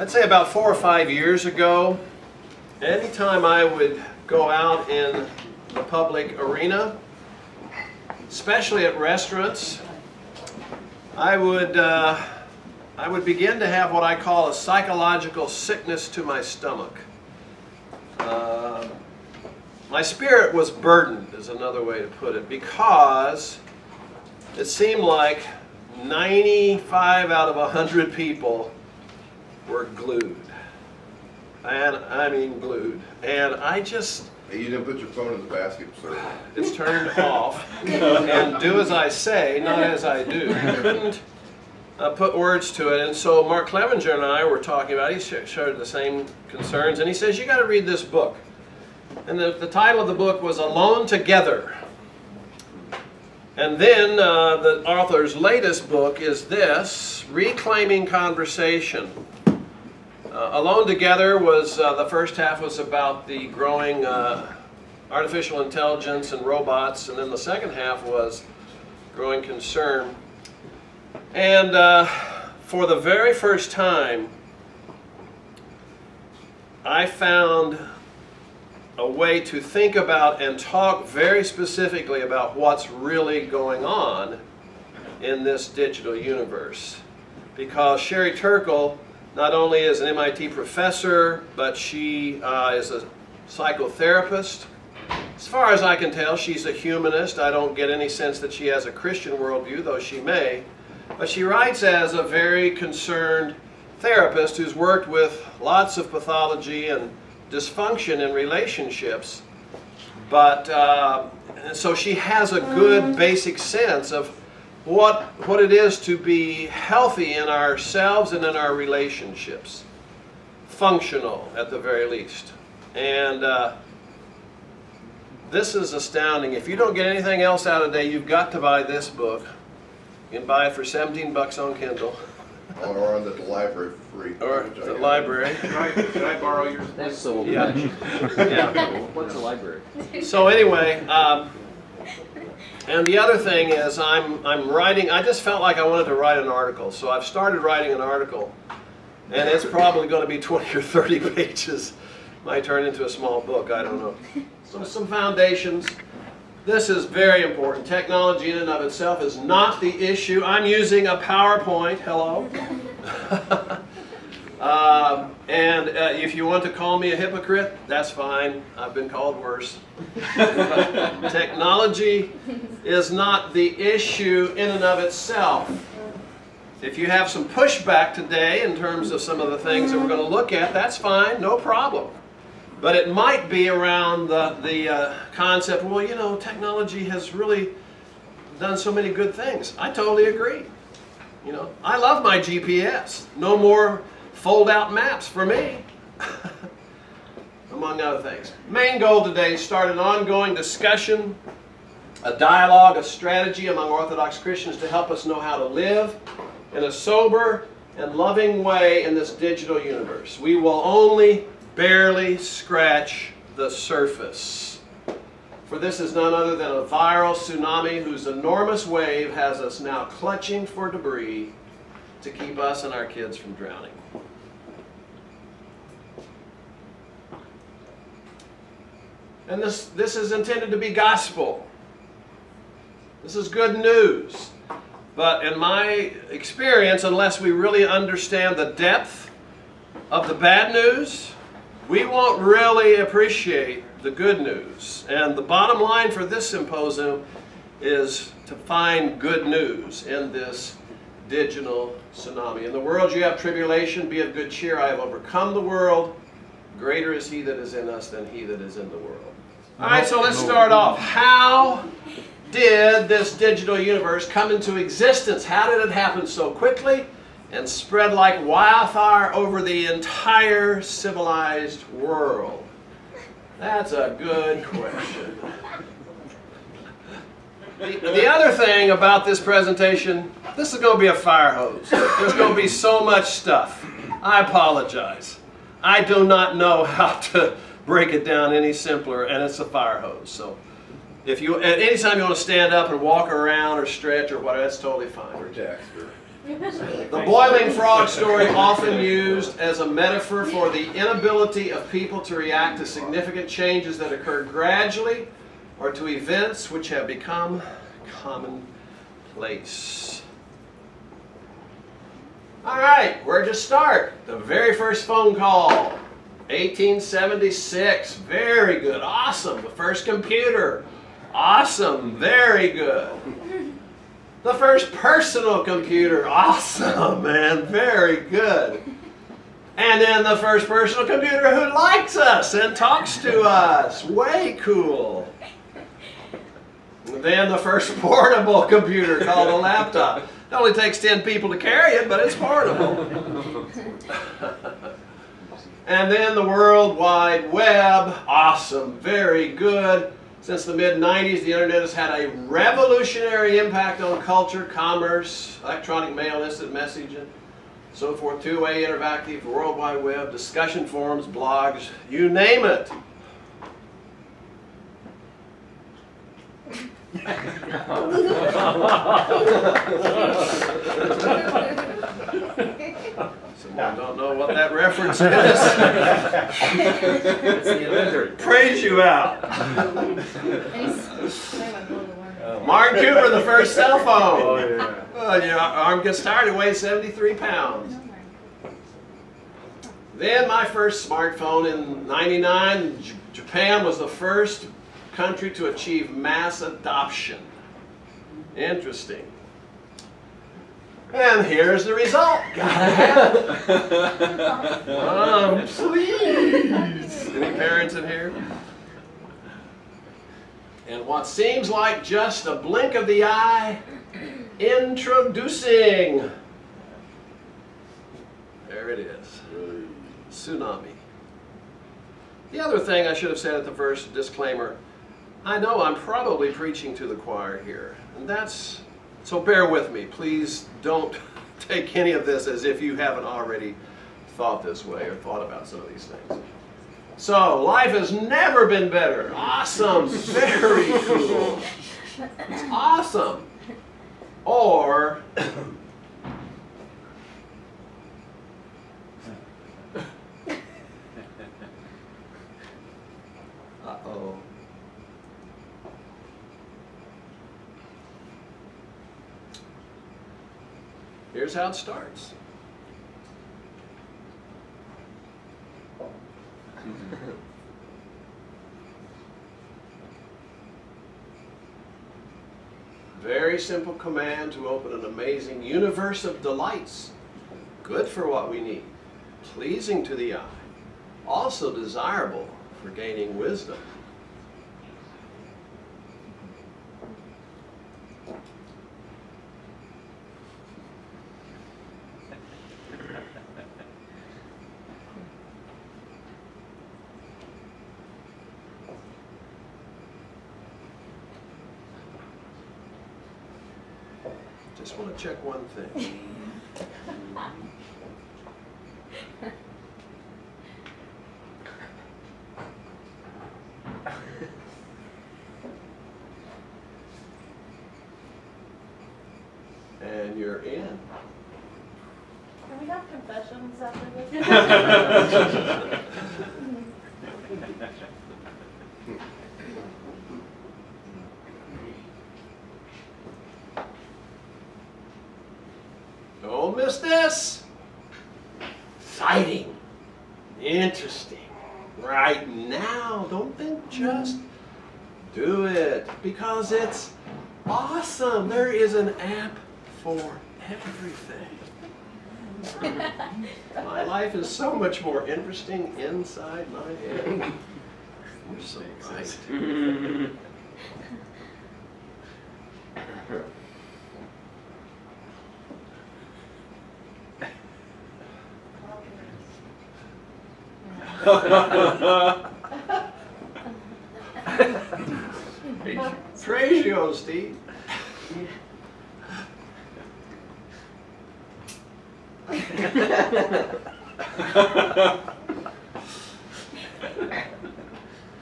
I'd say about 4 or 5 years ago, anytime I would go out in the public arena, especially at restaurants, I would begin to have what I call a psychological sickness to my stomach. My spirit was burdened, is another way to put it, because it seemed like 95 out of 100 people were glued. And I mean glued. And I just... Hey, you didn't put your phone in the basket, sir. It's turned off. And do as I say, not as I do. I couldn't put words to it. And so Mark Clevenger and I were talking about it. He shared the same concerns. And he says, you got to read this book. And the title of the book was Alone Together. And then the author's latest book is this, Reclaiming Conversation. Alone Together was, the first half was about the growing artificial intelligence and robots, and then the second half was growing concern. And for the very first time, I found a way to think about and talk very specifically about what's really going on in this digital universe. Because Sherry Turkle not only is an MIT professor, but she is a psychotherapist. As far as I can tell, she's a humanist. I don't get any sense that she has a Christian worldview, though she may. But she writes as a very concerned therapist who's worked with lots of pathology and dysfunction in relationships. But so she has a good basic sense of what it is to be healthy in ourselves and in our relationships. Functional, at the very least. And this is astounding. If you don't get anything else out of today, you've got to buy this book. You can buy it for 17 bucks on Kindle. Or on the library for free. Or the library. Can I borrow yours? That's so Yeah. Yeah. What's a library? So anyway, and the other thing is I'm writing, I just felt like I wanted to write an article. So I've started writing an article, and it's probably going to be 20 or 30 pages. Might turn into a small book, I don't know. So some foundations. This is very important. Technology in and of itself is not the issue. I'm using a PowerPoint. Hello. And if you want to call me a hypocrite, that's fine. I've been called worse. Technology is not the issue in and of itself. If you have some pushback today in terms of some of the things that we're going to look at, that's fine, no problem. But it might be around the concept, well, you know, technology has really done so many good things. I totally agree. You know, I love my GPS. No more fold-out maps for me, among other things. Main goal today is start an ongoing discussion, a dialogue, a strategy among Orthodox Christians to help us know how to live in a sober and loving way in this digital universe. We will only barely scratch the surface. For this is none other than a viral tsunami whose enormous wave has us now clutching for debris to keep us and our kids from drowning. And this is intended to be gospel. This is good news. But in my experience, unless we really understand the depth of the bad news, we won't really appreciate the good news. And the bottom line for this symposium is to find good news in this digital tsunami. In the world you have tribulation, be of good cheer. I have overcome the world. Greater is he that is in us than he that is in the world. All right, so let's start off. How did this digital universe come into existence? How did it happen so quickly and spread like wildfire over the entire civilized world? That's a good question. The other thing about this presentation, this is going to be a fire hose. There's going to be so much stuff. I apologize. I do not know how to break it down any simpler, and it's a fire hose. So if you, at any time you want to stand up and walk around or stretch or whatever, that's totally fine. Or Dexter. The boiling frog story, often used as a metaphor for the inability of people to react to significant changes that occur gradually or to events which have become commonplace. All right, where'd you start? The very first phone call, 1876. Very good, awesome. The first computer, awesome, very good. The first personal computer, awesome, man, very good. And then the first personal computer who likes us and talks to us, way cool. And then the first portable computer called a laptop. It only takes 10 people to carry it, but it's portable. And then the World Wide Web, awesome, very good. Since the mid-90s, the internet has had a revolutionary impact on culture, commerce, electronic mail, instant messaging, so forth, two-way interactive, World Wide Web, discussion forums, blogs, you name it. Someone don't know what that reference is. Praise you out. Martin Cooper, the first cell phone. Oh, yeah. Well, your arm gets tired, it weighs 73 pounds. Then my first smartphone in '99, Japan was the first country to achieve mass adoption. Interesting. And here's the result. Gotta have it. Please. Any parents in here? And what seems like just a blink of the eye, introducing. There it is. Tsunami. The other thing I should have said at the first disclaimer, I know I'm probably preaching to the choir here, and that's, so bear with me. Please don't take any of this as if you haven't already thought this way or thought about some of these things. So, life has never been better. Awesome. Very cool. It's awesome. Or, uh-oh. Here's how it starts. Very simple command to open an amazing universe of delights. Good for what we need. Pleasing to the eye. Also desirable for gaining wisdom. Just want to check one thing. And you're in. Can we have confessions after this? Don't miss this. Exciting. Interesting. Right now. Don't think, just do it. Because it's awesome. There is an app for everything. My life is so much more interesting inside my head. You're so right. Praise you, Steve.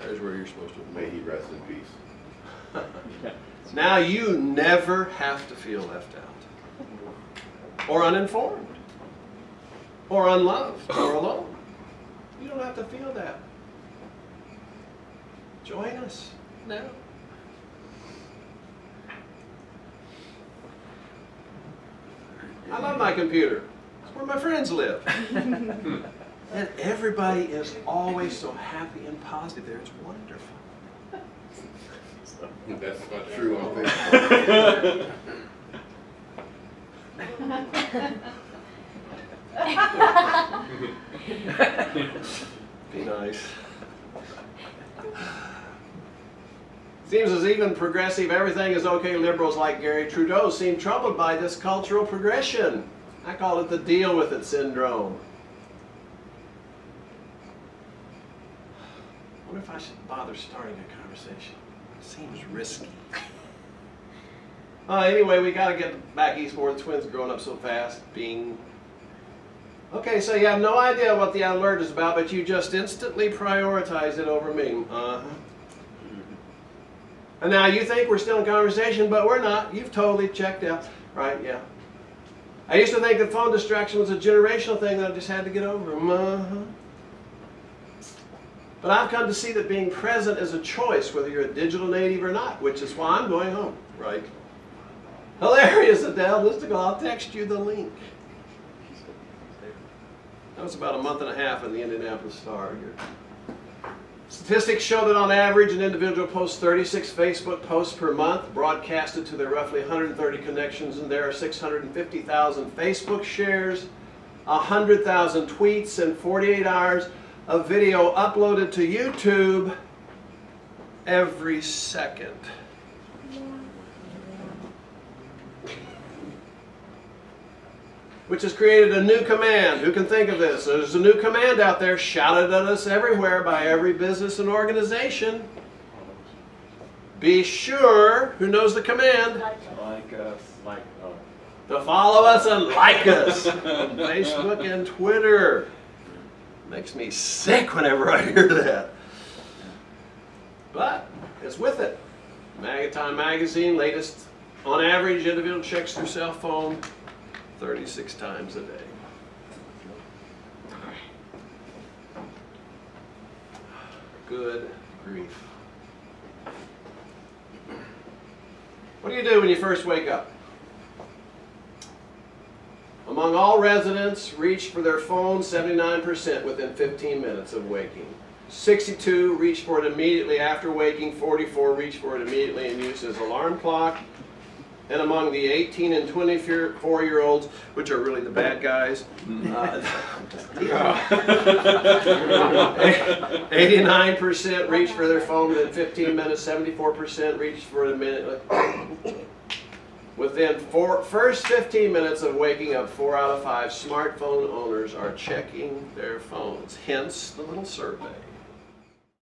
There's where you're supposed to be. May he rest in peace. Now you never have to feel left out. or uninformed, or unloved, or alone. You don't have to feel that. Join us now. I love my computer. It's where my friends live. And everybody is always so happy and positive there. It's wonderful. That's not true on Facebook. Be nice. Seems as even progressive, everything is okay liberals like Gary Trudeau seem troubled by this cultural progression. I call it the deal with it syndrome. I wonder if I should bother starting a conversation. It seems risky. Anyway, we got to get back east before the twins are growing up so fast. Bing. Okay, so you have no idea what the alert is about, but you just instantly prioritize it over me. And now you think we're still in conversation, but we're not. You've totally checked out. Right, yeah. I used to think that phone distraction was a generational thing that I just had to get over. But I've come to see that being present is a choice, whether you're a digital native or not, which is why I'm going home. Right. Hilarious, Adele. Mystical. I'll text you the link. That was about a month and a half in the Indianapolis Star here. Statistics show that on average an individual posts 36 Facebook posts per month, broadcasted to their roughly 130 connections, and there are 650,000 Facebook shares, 100,000 tweets, and 48 hours of video uploaded to YouTube every second. Which has created a new command. Who can think of this? There's a new command out there shouted at us everywhere by every business and organization. Be sure, who knows the command? Like us, like us. To follow us and like us on Facebook and Twitter. Makes me sick whenever I hear that. But it's with it. Time magazine, latest on average individual checks their cell phone 36 times a day. Good grief. What do you do when you first wake up? Among all residents, reached for their phone 79% within 15 minutes of waking. 62 reached for it immediately after waking. 44 reached for it immediately and used as alarm clock. And among the 18 and 24-year-olds, which are really the bad guys, 89% reached for their phone within 15 minutes, 74% reached for it immediately. Within first 15 minutes of waking up, 4 out of 5 smartphone owners are checking their phones, hence the little survey.